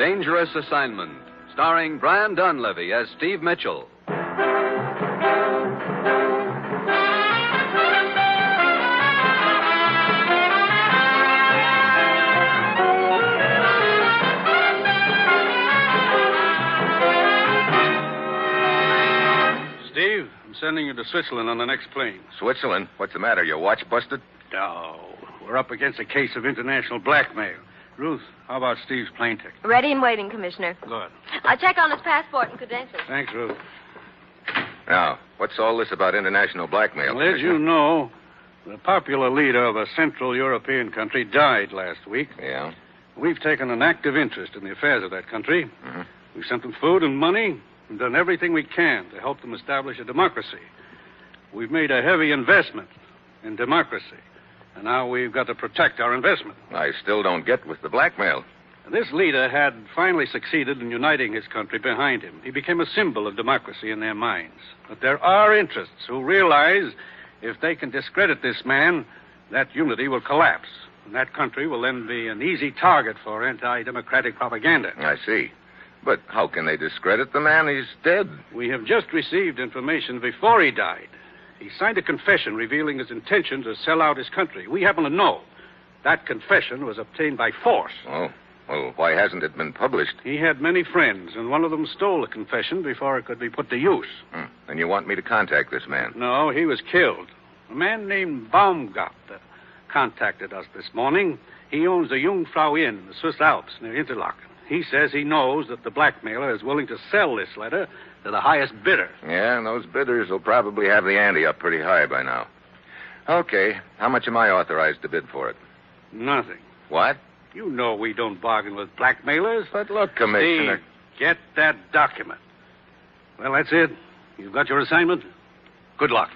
Dangerous Assignment, starring Brian Donlevy as Steve Mitchell. Steve, I'm sending you to Switzerland on the next plane. Switzerland? What's the matter? Your watch busted? No, we're up against a case of international blackmail. Ruth, how about Steve's plane ticket? Ready and waiting, Commissioner. Good. I'll check on his passport and credentials. Thanks, Ruth. Now, what's all this about international blackmail? Well, as you know, the popular leader of a Central European country died last week. Yeah? We've taken an active interest in the affairs of that country. Mm-hmm. We've sent them food and money and done everything we can to help them establish a democracy. We've made a heavy investment in democracy, and now we've got to protect our investment. I still don't get with the blackmail. This leader had finally succeeded in uniting his country behind him. He became a symbol of democracy in their minds. But there are interests who realize if they can discredit this man, that unity will collapse. And that country will then be an easy target for anti-democratic propaganda. I see. But how can they discredit the man? He's dead. We have just received information before he died. He signed a confession revealing his intention to sell out his country. We happen to know that confession was obtained by force. Oh. Well, why hasn't it been published? He had many friends, and one of them stole the confession before it could be put to use. And you want me to contact this man? No, he was killed. A man named Baumgart contacted us this morning. He owns the Jungfrau Inn in the Swiss Alps near Interlaken. He says he knows that the blackmailer is willing to sell this letter to the highest bidder. Yeah, and those bidders will probably have the ante up pretty high by now. Okay, how much am I authorized to bid for it? Nothing. What? You know we don't bargain with blackmailers. But look, Commissioner... Steve, get that document. Well, that's it. You've got your assignment. Good luck.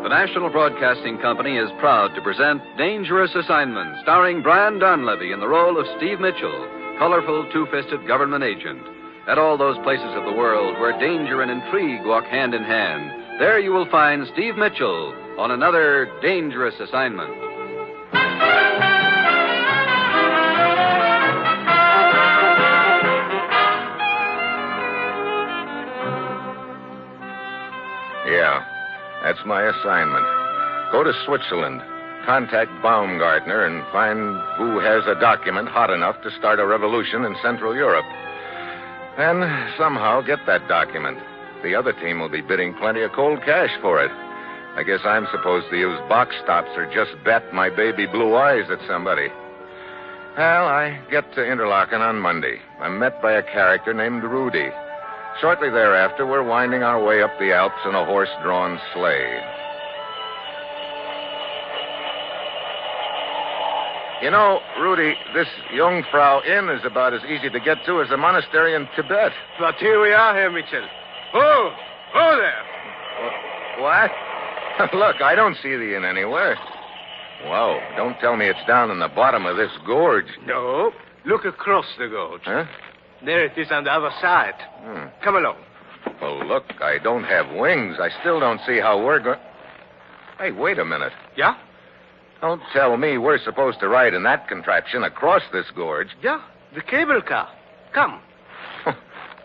The National Broadcasting Company is proud to present Dangerous Assignment, starring Brian Donlevy in the role of Steve Mitchell, colorful, two-fisted government agent. At all those places of the world where danger and intrigue walk hand in hand, there you will find Steve Mitchell on another dangerous assignment. Yeah. That's my assignment. Go to Switzerland, contact Baumgartner, and find who has a document hot enough to start a revolution in Central Europe. Then somehow get that document. The other team will be bidding plenty of cold cash for it. I guess I'm supposed to use box stops or just bet my baby blue eyes at somebody. Well, I get to Interlaken on Monday. I'm met by a character named Rudy. Shortly thereafter, we're winding our way up the Alps in a horse-drawn sleigh. You know, Rudy, this Jungfrau Inn is about as easy to get to as a monastery in Tibet. But here we are, Herr Mitchell. Oh there. What? Look, I don't see the inn anywhere. Whoa, don't tell me it's down in the bottom of this gorge. No, look across the gorge. Huh? There it is on the other side. Come along. Well, look, I don't have wings. I still don't see how we're going... Hey, wait a minute. Yeah? Don't tell me we're supposed to ride in that contraption across this gorge. Yeah, the cable car. Come.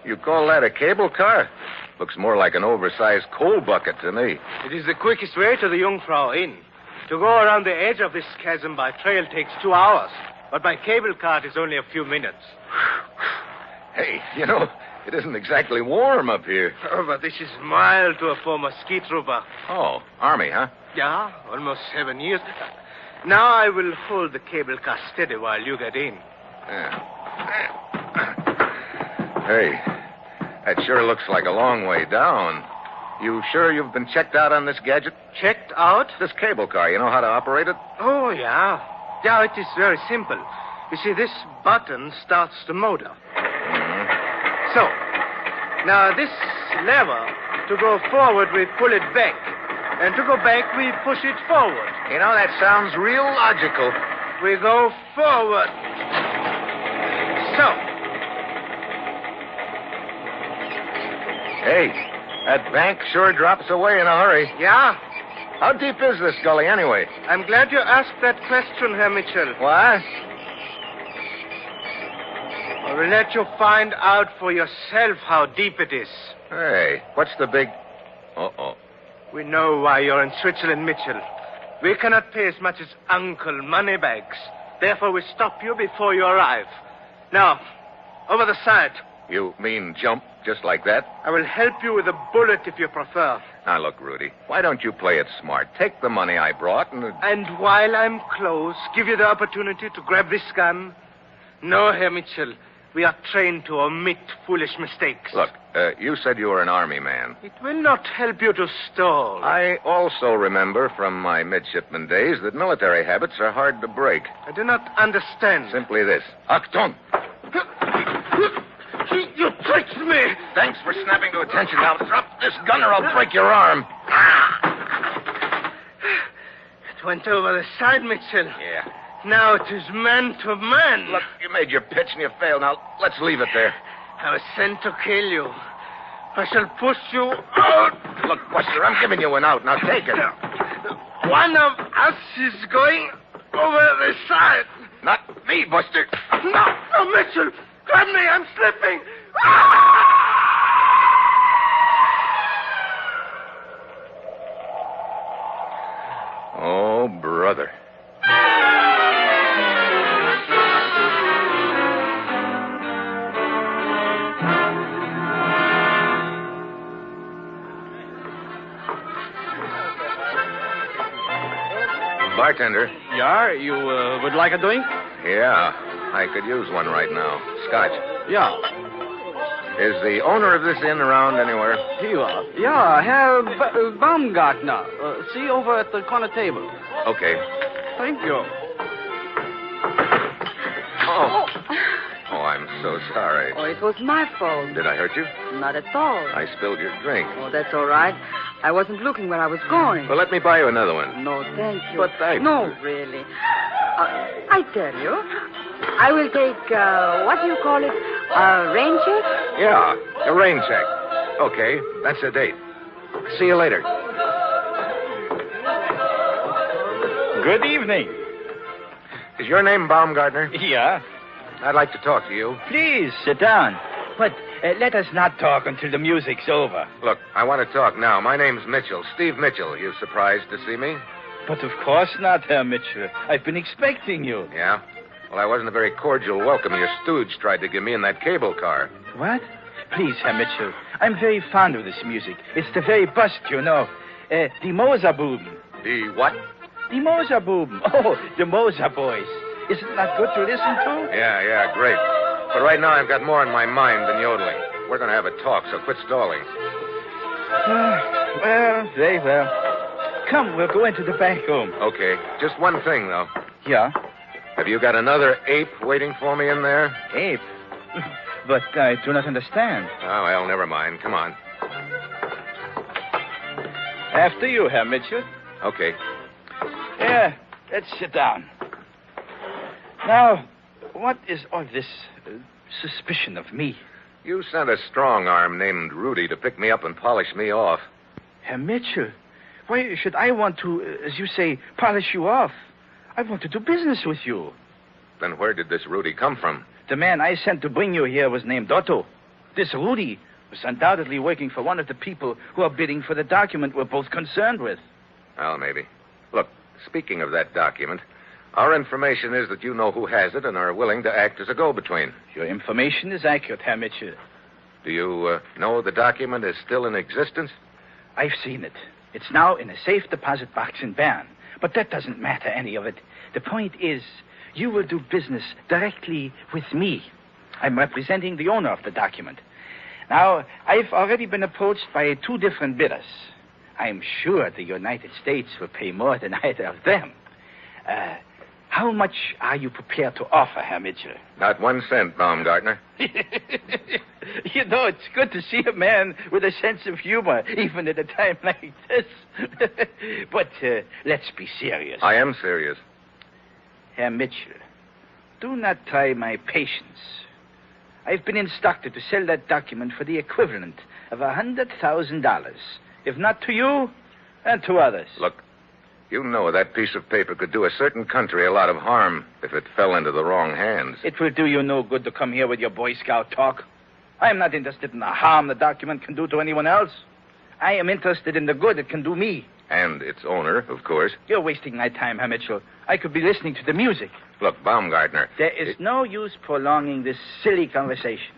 You call that a cable car? Looks more like an oversized coal bucket to me. It is the quickest way to the Jungfrau Inn. To go around the edge of this chasm by trail takes 2 hours, but by cable car it is only a few minutes. Hey, you know, it isn't exactly warm up here. Oh, but this is mild to a former ski trooper. Oh, Army, huh? Yeah, almost 7 years. Now I will hold the cable car steady while you get in. Hey, that sure looks like a long way down. You sure you've been checked out on this gadget? Checked out? This cable car, you know how to operate it? Oh, yeah. Yeah, it is very simple. You see, this button starts the motor. So, now this lever, to go forward, we pull it back. And to go back, we push it forward. You know, that sounds real logical. we go forward. So. Hey, that bank sure drops away in a hurry. Yeah? How deep is this gully, anyway? I'm glad you asked that question, Herr Mitchell. What? I will let you find out for yourself how deep it is. Hey, what's the big... Uh-oh. We know why you're in Switzerland, Mitchell. We cannot pay as much as Uncle Moneybags. Therefore, we stop you before you arrive. Now, over the side. You mean jump just like that? I will help you with a bullet if you prefer. Now, look, Rudy, why don't you play it smart? Take the money I brought and... And while I'm close, give you the opportunity to grab this gun? No, Herr Mitchell. We are trained to omit foolish mistakes. Look, you said you were an army man. It will not help you to stall. I also remember from my midshipman days that military habits are hard to break. I do not understand. Simply this. Achtung! You tricked me! Thanks for snapping to attention. Now drop this gun or I'll break your arm. It went over the side, Mitchell. Yeah. Now it is man to man. Look, you made your pitch and you failed. Now, let's leave it there. I was sent to kill you. I shall push you out. Look, Buster, I'm giving you an out. Now take it. One of us is going over the side. Not me, Buster. No, Mitchell. Grab me. I'm slipping. Oh, brother. Bartender. Yeah, you would like a drink? Yeah, I could use one right now. Scotch. Yeah. Is the owner of this inn around anywhere? Here you are. Yeah, Herr Baumgartner. See over at the corner table. Okay. Thank you. Oh, I'm so sorry. Oh, it was my fault. Did I hurt you? Not at all. I spilled your drink. Oh, that's all right. I wasn't looking where I was going. Well, let me buy you another one. No, thank you. But No, really. I tell you, I will take, what do you call it? A rain check? Yeah, a rain check. Okay, that's a date. See you later. Good evening. Is your name Baumgartner? Yeah. I'd like to talk to you. Please, sit down. But let us not talk until the music's over. Look, I want to talk now. My name's Mitchell, Steve Mitchell. You surprised to see me? But of course not, Herr Mitchell. I've been expecting you. Yeah? Well, I wasn't a very cordial welcome your stooge tried to give me in that cable car. What? Please, Herr Mitchell. I'm very fond of this music. It's the very bust, you know. Die Moserbuben. The what? Die Moserbuben. Oh, the Moser boys. Is it not good to listen to? Yeah, great. But right now I've got more on my mind than yodeling. We're going to have a talk, so quit stalling. Well, very well. Come, we'll go into the back room. Okay. Just one thing, though. Yeah? Have you got another ape waiting for me in there? Ape? But I do not understand. Oh, well, never mind. Come on. After you, Herr Mitchell. Okay. Yeah, let's sit down. Now, what is all this suspicion of me? You sent a strong arm named Rudy to pick me up and polish me off. Herr Mitchell, why should I want to, as you say, polish you off? I want to do business with you. Then where did this Rudy come from? The man I sent to bring you here was named Otto. This Rudy was undoubtedly working for one of the people who are bidding for the document we're both concerned with. Well, maybe. Look, speaking of that document, our information is that you know who has it and are willing to act as a go-between. Your information is accurate, Herr Mitchell. Do you know the document is still in existence? I've seen it. It's now in a safe deposit box in Bern. But that doesn't matter, any of it. The point is, you will do business directly with me. I'm representing the owner of the document. Now, I've already been approached by 2 different bidders. I'm sure the United States will pay more than either of them. How much are you prepared to offer, Herr Mitchell? Not 1 cent, Baumgartner. You know, it's good to see a man with a sense of humor, even at a time like this. But let's be serious. I am serious. Herr Mitchell, do not try my patience. I've been instructed to sell that document for the equivalent of $100,000. If not to you, and to others. Look, you know that piece of paper could do a certain country a lot of harm if it fell into the wrong hands. It will do you no good to come here with your Boy Scout talk. I am not interested in the harm the document can do to anyone else. I am interested in the good it can do me. And its owner, of course. You're wasting my time, Herr Mitchell. I could be listening to the music. Look, Baumgartner. There is no use prolonging this silly conversation.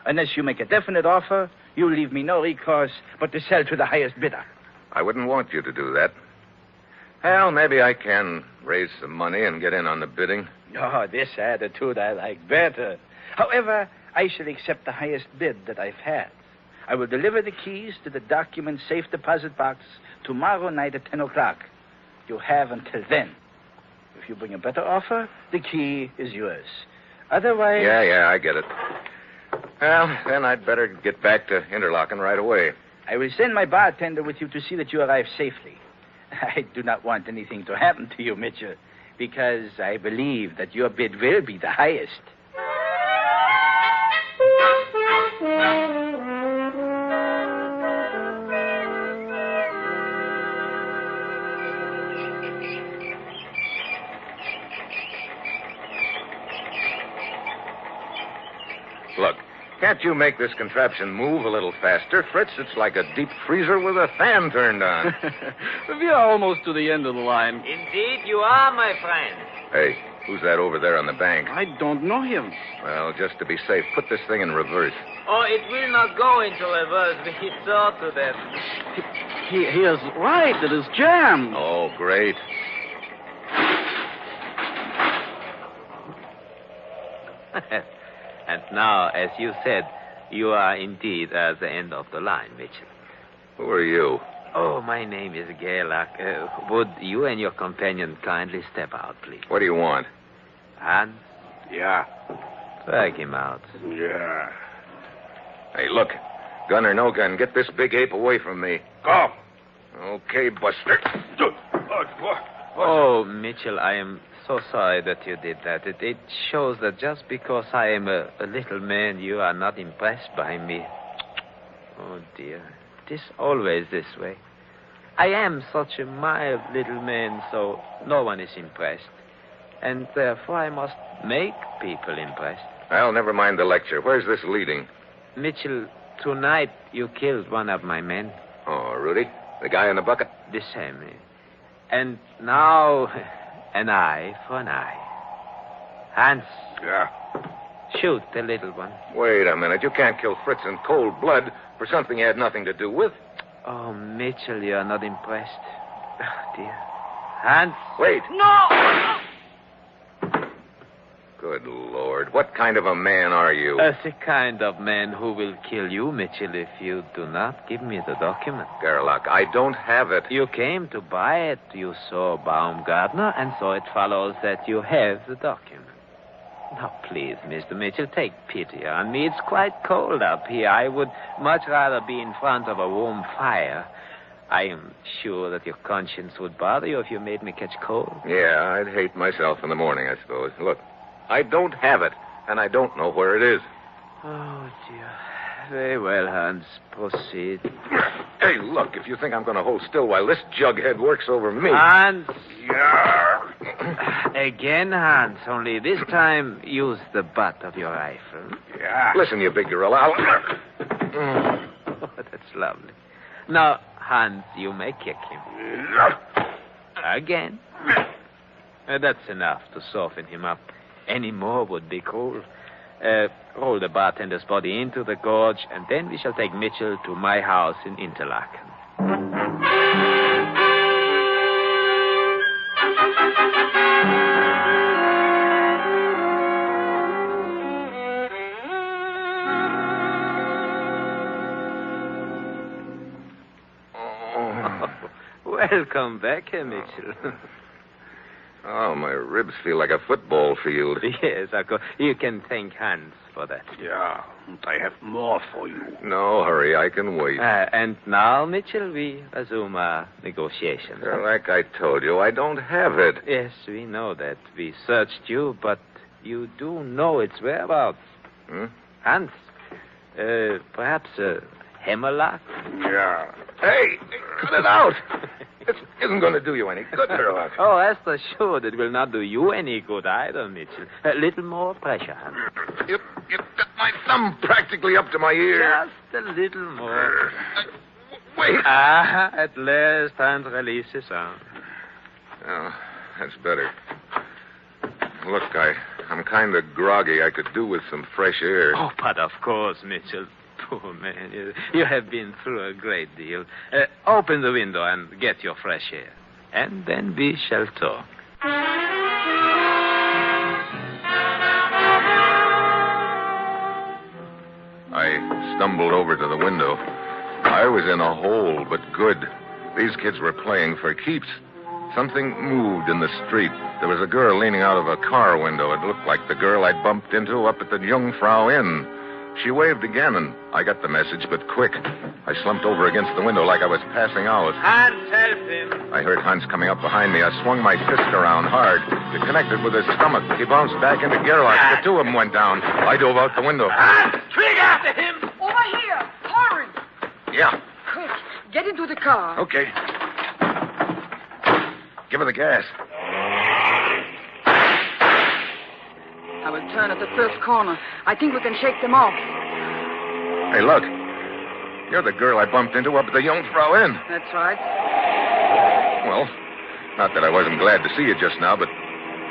Unless you make a definite offer, you leave me no recourse but to sell to the highest bidder. I wouldn't want you to do that. Well, maybe I can raise some money and get in on the bidding. Oh, this attitude I like better. However, I shall accept the highest bid that I've had. I will deliver the keys to the document safe deposit box tomorrow night at 10 o'clock. You have until then. If you bring a better offer, the key is yours. Otherwise... Yeah, I get it. Well, then I'd better get back to Interlaken right away. I will send my bartender with you to see that you arrive safely. I do not want anything to happen to you, Mitchell, because I believe that your bid will be the highest. Look, can't you make this contraption move a little faster, Fritz? It's like a deep freezer with a fan turned on. We are almost to the end of the line. Indeed, you are, my friend. Hey, who's that over there on the bank? I don't know him. Well, just to be safe, put this thing in reverse. Oh, it will not go into reverse. We saw to that. He is right. It is jammed. Oh, great. And now, as you said, you are indeed at the end of the line, Mitchell. Who are you? Oh, my name is Gerlach. Would you and your companion kindly step out, please? What do you want? Hans, Yeah. drag him out. Yeah. Hey, look. Gun or no gun, get this big ape away from me. Go. Okay, Buster. Oh, Mitchell, I am so sorry that you did that. It shows that just because I am a little man, you are not impressed by me. Oh, dear. It is always this way. I am such a mild little man, so no one is impressed. And therefore I must make people impressed. Well, never mind the lecture. Where's this leading? Mitchell, tonight you killed one of my men. Oh, Rudy? The guy in the bucket? The same. And now, an eye for an eye. Hans, Yeah. shoot the little one. Wait a minute. You can't kill Fritz in cold blood for something he had nothing to do with. Oh, Mitchell, you are not impressed. Oh, dear. Hans. Wait. No! Good Lord. What kind of a man are you? The kind of man who will kill you, Mitchell, if you do not give me the document. Gerlach, I don't have it. You came to buy it. You saw Baumgartner, and so it follows that you have the document. Now, please, Mr. Mitchell, take pity on me. It's quite cold up here. I would much rather be in front of a warm fire. I am sure that your conscience would bother you if you made me catch cold. Yeah, I'd hate myself in the morning, I suppose. Look, I don't have it, and I don't know where it is. Oh, dear. Very well, Hans. Proceed. Hey, look, if you think I'm going to hold still while this jughead works over me... Hans. Yeah. Again, Hans. Only this time, use the butt of your rifle. Yeah. Listen, you big gorilla, Oh, that's lovely. Now, Hans, you may kick him. Again. That's enough to soften him up. Any more would be cruel. Roll the bartender's body into the gorge, and then we shall take Mitchell to my house in Interlaken. Welcome back, Mitchell. Oh, my ribs feel like a football field. Yes, of course. You can thank Hans for for that. Yeah, and I have more for you. No hurry, I can wait. And now, Mitchell, we resume our negotiations. Like I told you, I don't have it. Yes, we know that. We searched you, but you do know its whereabouts. Hans, perhaps a hammerlock? Yeah. Hey, cut it out. This isn't going to do you any good, Sherlock. Oh, rest assured, it will not do you any good either, Mitchell. A little more pressure, Hans. You've got my thumb practically up to my ear. Just a little more. Wait. At last, Hans released his arm. Oh, that's better. Look, I'm kind of groggy. I could do with some fresh air. Oh, but of course, Mitchell. Poor man, you have been through a great deal. Open the window and get your fresh air. And then we shall talk. I stumbled over to the window. I was in a hole, but good. These kids were playing for keeps. Something moved in the street. There was a girl leaning out of a car window. It looked like the girl I'd bumped into up at the Jungfrau Inn. She waved again, and I got the message, but quick. I slumped over against the window like I was passing out. Hans, help him. I heard Hans coming up behind me. I swung my fist around hard. It connected with his stomach. He bounced back into Gerlach. The two of them went down. I dove out the window. Hans, swing after him. Over here. Hurry. Yeah. Quick. Get into the car. Okay. Give her the gas. I will turn at the first corner. I think we can shake them off. Hey, look. You're the girl I bumped into up at the Jungfrau Inn. That's right. Well, not that I wasn't glad to see you just now, but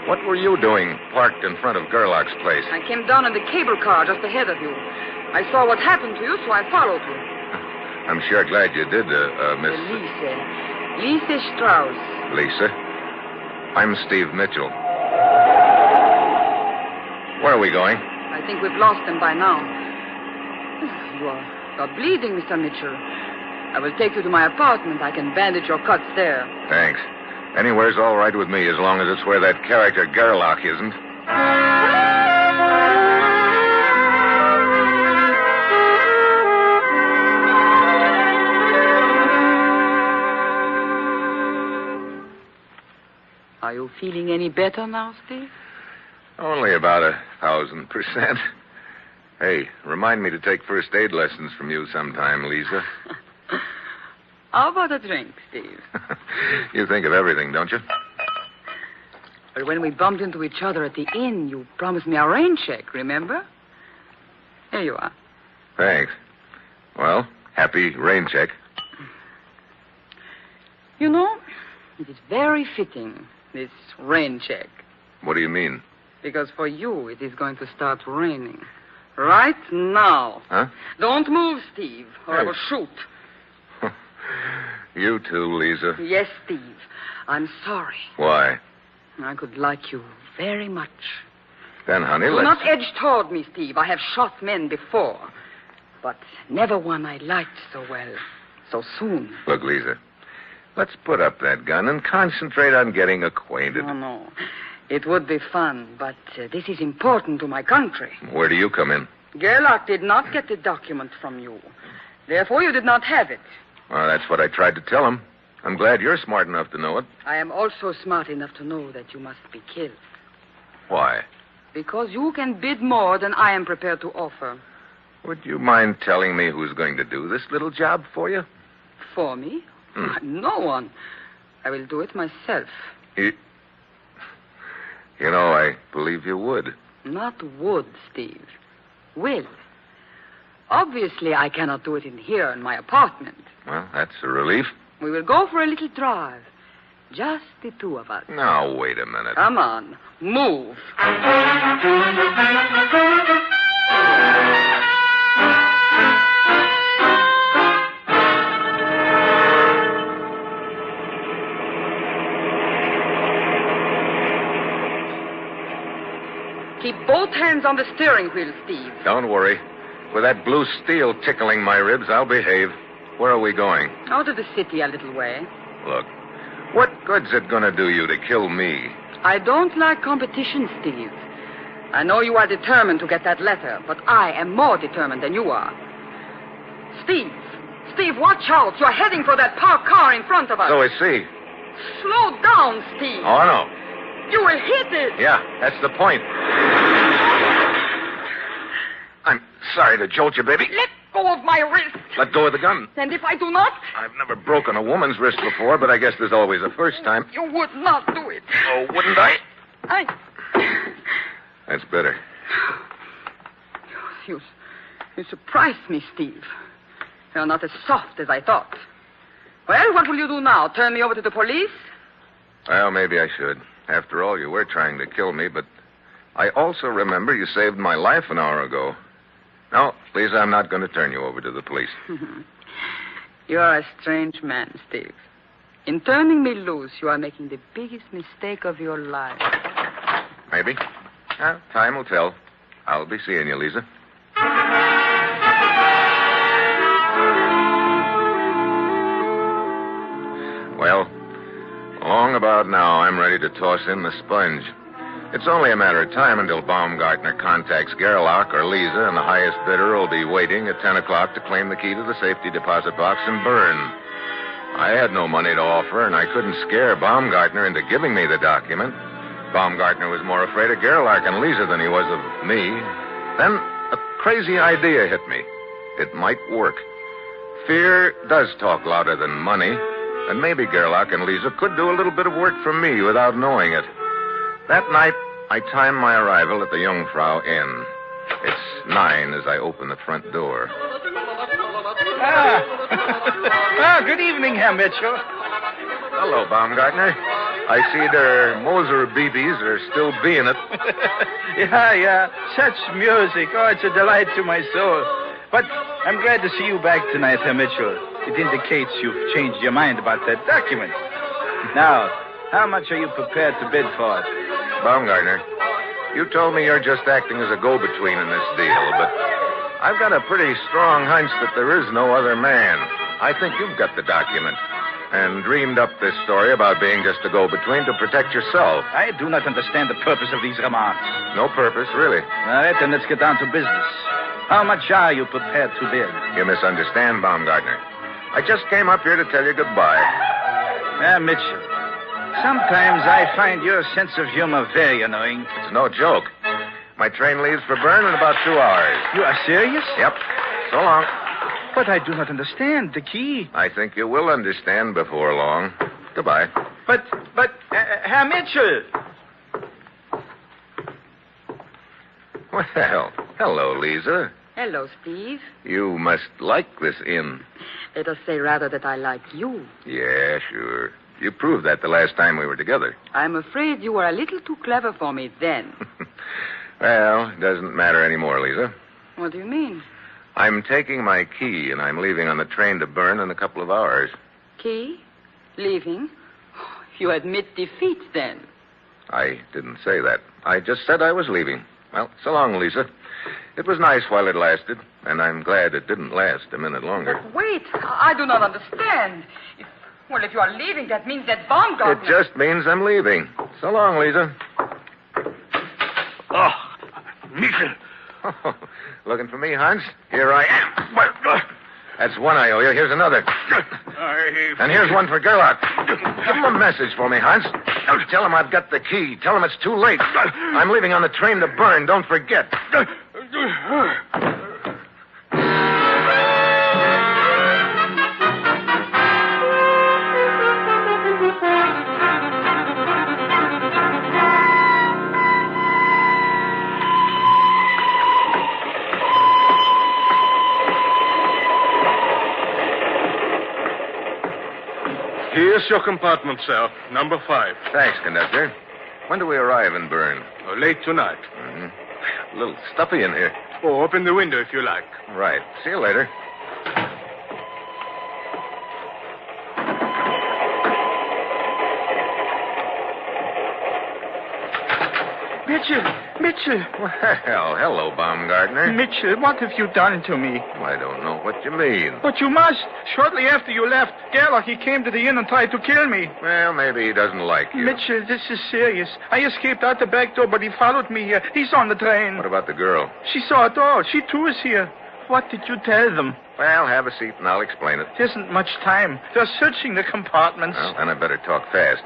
what were you doing parked in front of Gerlach's place? I came down in the cable car just ahead of you. I saw what happened to you, so I followed you. I'm sure glad you did, Miss... Lise Strauss. Lisa. I'm Steve Mitchell. Where are we going? I think we've lost them by now. You are bleeding, Mr. Mitchell. I will take you to my apartment. I can bandage your cuts there. Thanks. Anywhere's all right with me as long as it's where that character Gerlach isn't. Are you feeling any better now, Steve? Only about 1,000%. Hey, remind me to take first aid lessons from you sometime, Lisa. How about a drink, Steve? You think of everything, don't you? But when we bumped into each other at the inn, you promised me a rain check, remember? Here you are. Thanks. Well, happy rain check. You know, it is very fitting, this rain check. What do you mean? Because for you, it is going to start raining. Right now. Huh? Don't move, Steve, or I will shoot. You too, Lisa. Yes, Steve. I'm sorry. Why? I could like you very much. Then, honey, Do let's... not edge toward me, Steve. I have shot men before. But never one I liked so well, so soon. Look, Lisa, let's put up that gun and concentrate on getting acquainted. No. It would be fun, but this is important to my country. Where do you come in? Gerlach did not get the document from you. Therefore, you did not have it. Well, that's what I tried to tell him. I'm glad you're smart enough to know it. I am also smart enough to know that you must be killed. Why? Because you can bid more than I am prepared to offer. Would you mind telling me who's going to do this little job for you? For me? No one. I will do it myself. You know, I believe you would. Not would, Steve. Will. Obviously, I cannot do it in here in my apartment. Well, that's a relief. We will go for a little drive. Just the two of us. Now, wait a minute. Come on. Move. Keep both hands on the steering wheel, Steve. Don't worry. With that blue steel tickling my ribs, I'll behave. Where are we going? Out of the city a little way. Look, what good's it going to do you to kill me? I don't like competition, Steve. I know you are determined to get that letter, but I am more determined than you are. Steve, watch out. You're heading for that parked car in front of us. So is he. Slow down, Steve. Oh, no. You will hit it. Yeah, that's the point. I'm sorry to jolt you, baby. Let go of my wrist. Let go of the gun. And if I do not? I've never broken a woman's wrist before, but I guess there's always a first time. You would not do it. Oh, wouldn't I? That's better. You surprised me, Steve. You're not as soft as I thought. Well, what will you do now? Turn me over to the police? Well, maybe I should. After all, you were trying to kill me, but I also remember you saved my life an hour ago. No, please, I'm not going to turn you over to the police. You are a strange man, Steve. In turning me loose, you are making the biggest mistake of your life. Maybe. Well, time will tell. I'll be seeing you, Lisa. Well, long about now, I'm ready to toss in the sponge. It's only a matter of time until Baumgartner contacts Gerlach or Lisa, and the highest bidder will be waiting at 10 o'clock to claim the key to the safety deposit box and burn. I had no money to offer, and I couldn't scare Baumgartner into giving me the document. Baumgartner was more afraid of Gerlach and Lisa than he was of me. Then a crazy idea hit me. It might work. Fear does talk louder than money, and maybe Gerlach and Lisa could do a little bit of work for me without knowing it. That night, I timed my arrival at the Jungfrau Inn. It's 9 as I open the front door. Good evening, Herr Mitchell. Hello, Baumgartner. I see their Moser BBs are still being it. Yeah. Such music. Oh, it's a delight to my soul. But I'm glad to see you back tonight, Herr Mitchell. It indicates you've changed your mind about that document. Now, how much are you prepared to bid for it? Baumgartner, you told me you're just acting as a go-between in this deal, but I've got a pretty strong hunch that there is no other man. I think you've got the document and dreamed up this story about being just a go-between to protect yourself. I do not understand the purpose of these remarks. No purpose, really. All right, then let's get down to business. How much are you prepared to bid? You misunderstand, Baumgartner. I just came up here to tell you goodbye. Mitchell, sometimes I find your sense of humor very annoying. It's no joke. My train leaves for Bern in about 2 hours. You are serious? Yep. So long. But I do not understand. The key. I think you will understand before long. Goodbye. But, Herr Mitchell. Well, hello, Lisa. Hello, Steve. You must like this inn. Let us say rather that I like you. Yeah, sure. You proved that the last time we were together. I'm afraid you were a little too clever for me then. Well, it doesn't matter anymore, Lisa. What do you mean? I'm taking my key, and I'm leaving on the train to Bern in a couple of hours. Key? Leaving? You admit defeat, then. I didn't say that. I just said I was leaving. Well, so long, Lisa. It was nice while it lasted, and I'm glad it didn't last a minute longer. But wait, I do not understand. If you are leaving, that means that Baumgartner... It just means I'm leaving. So long, Lisa. Oh, Mitchell. Looking for me, Hans? Here I am. That's one I owe you. Here's another. And here's one for Gerlach. Give him a message for me, Hans. Tell him I've got the key. Tell him it's too late. I'm leaving on the train to Bern. Don't forget. Here's your compartment, sir. Number 5. Thanks, conductor. When do we arrive in Bern? Late tonight. Mm-hmm. A little stuffy in here. Oh, open the window if you like. Right. See you later. Mitchell! Mitchell! Well, hello, Baumgartner. Mitchell, what have you done to me? I don't know what you mean. But you must. Shortly after you left, Gerlach, he came to the inn and tried to kill me. Well, maybe he doesn't like you. Mitchell, this is serious. I escaped out the back door, but he followed me here. He's on the train. What about the girl? She saw it all. She, too, is here. What did you tell them? Well, have a seat and I'll explain it. There isn't much time. They're searching the compartments. Well, then I better talk fast.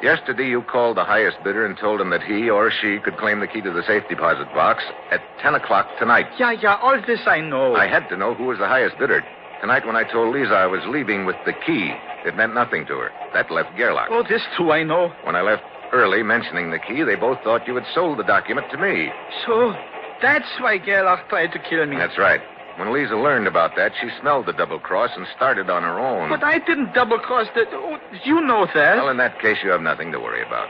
Yesterday, you called the highest bidder and told him that he or she could claim the key to the safe deposit box at 10 o'clock tonight. Yeah, all this I know. I had to know who was the highest bidder. Tonight, when I told Lisa I was leaving with the key, it meant nothing to her. That left Gerlach. Oh, this too I know. When I left early mentioning the key, they both thought you had sold the document to me. So, that's why Gerlach tried to kill me. That's right. When Lisa learned about that, she smelled the double cross and started on her own. But I didn't double-cross the... Oh, you know that. Well, in that case, you have nothing to worry about.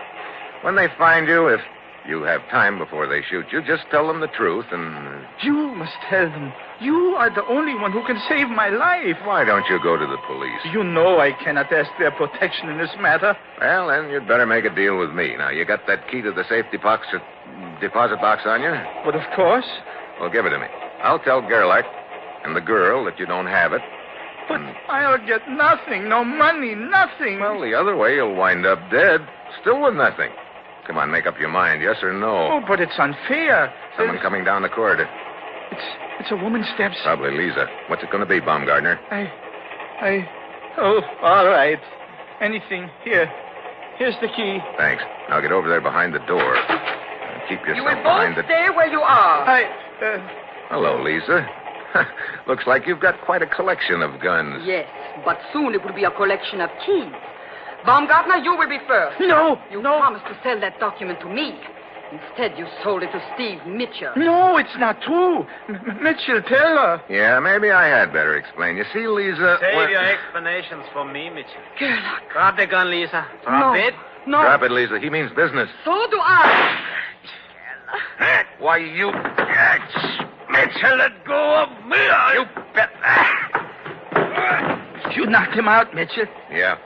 When they find you, if you have time before they shoot you, just tell them the truth and... You must tell them. You are the only one who can save my life. Why don't you go to the police? You know I cannot ask their protection in this matter. Well, then you'd better make a deal with me. Now, you got that key to the safe deposit box on you? But of course. Well, give it to me. I'll tell Gerlach and the girl that you don't have it. But I'll get nothing. No money, nothing. Well, the other way, you'll wind up dead, still with nothing. Come on, make up your mind, yes or no. Oh, but it's unfair. Someone coming down the corridor. It's a woman's steps. Probably Lisa. What's it going to be, Baumgartner? Oh, all right. Anything. Here's the key. Thanks. Now get over there behind the door. Keep yourself You will behind both the... stay where you are. Hello, Lisa. Looks like you've got quite a collection of guns. Yes, but soon it will be a collection of keys. Baumgartner, you will be first. No. You promised to sell that document to me. Instead, you sold it to Steve Mitchell. No, it's not true. Mitchell, tell her. Yeah, maybe I had better explain. You see, Lisa... Save your explanations for me, Mitchell. Gerlach. Drop the gun, Lisa. Drop it. No. Drop it, Lisa. He means business. So do I. Why, you... Mitchell, let go of me. You bet. You knocked him out, Mitchell. Yeah,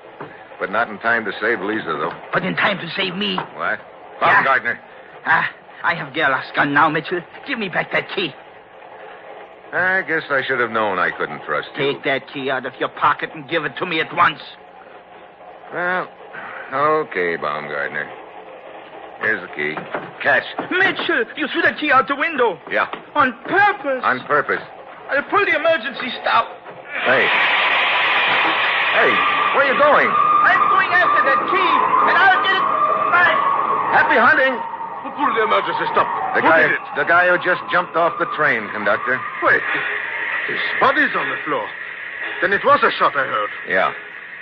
but not in time to save Lisa, though. But in time to save me. What? Baumgartner. I have Gerlach's gun now, Mitchell. Give me back that key. I guess I should have known I couldn't trust you. Take that key out of your pocket and give it to me at once. Well, okay, Baumgartner. Here's the key. Catch. Mitchell, you threw that key out the window. Yeah, On purpose. on purpose. I'll pull the emergency stop. Hey, where are you going? I'm going after that key, and I'll get it back. Happy hunting. Who pulled the emergency stop? The guy who just jumped off the train, conductor. Wait. His body's on the floor. Then it was a shot I heard. Yeah.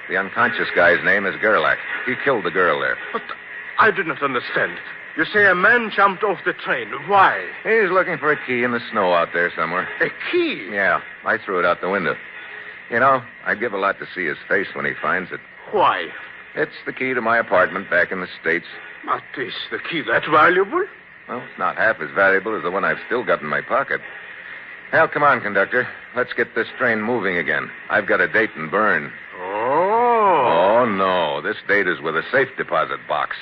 The unconscious guy's name is Gerlach. He killed the girl there. But I do not understand. You say a man jumped off the train. Why? He's looking for a key in the snow out there somewhere. A key? Yeah, I threw it out the window. You know, I'd give a lot to see his face when he finds it. Why? It's the key to my apartment back in the States. But is the key that valuable? Well, it's not half as valuable as the one I've still got in my pocket. Well, come on, conductor. Let's get this train moving again. I've got a date in Bern. Oh. Oh, no. This date is with a safe deposit box.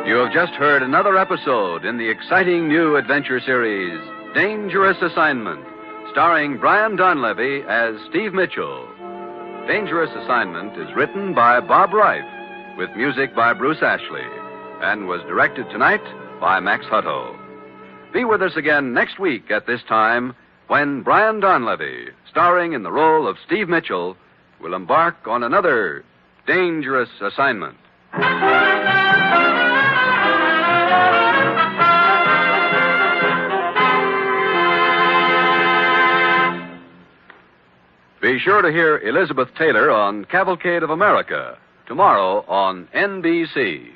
You have just heard another episode in the exciting new adventure series, Dangerous Assignment, starring Brian Donlevy as Steve Mitchell. Dangerous Assignment is written by Bob Reif, with music by Bruce Ashley, and was directed tonight by Max Hutto. Be with us again next week at this time when Brian Donlevy, starring in the role of Steve Mitchell, will embark on another dangerous assignment. Be sure to hear Elizabeth Taylor on Cavalcade of America tomorrow on NBC.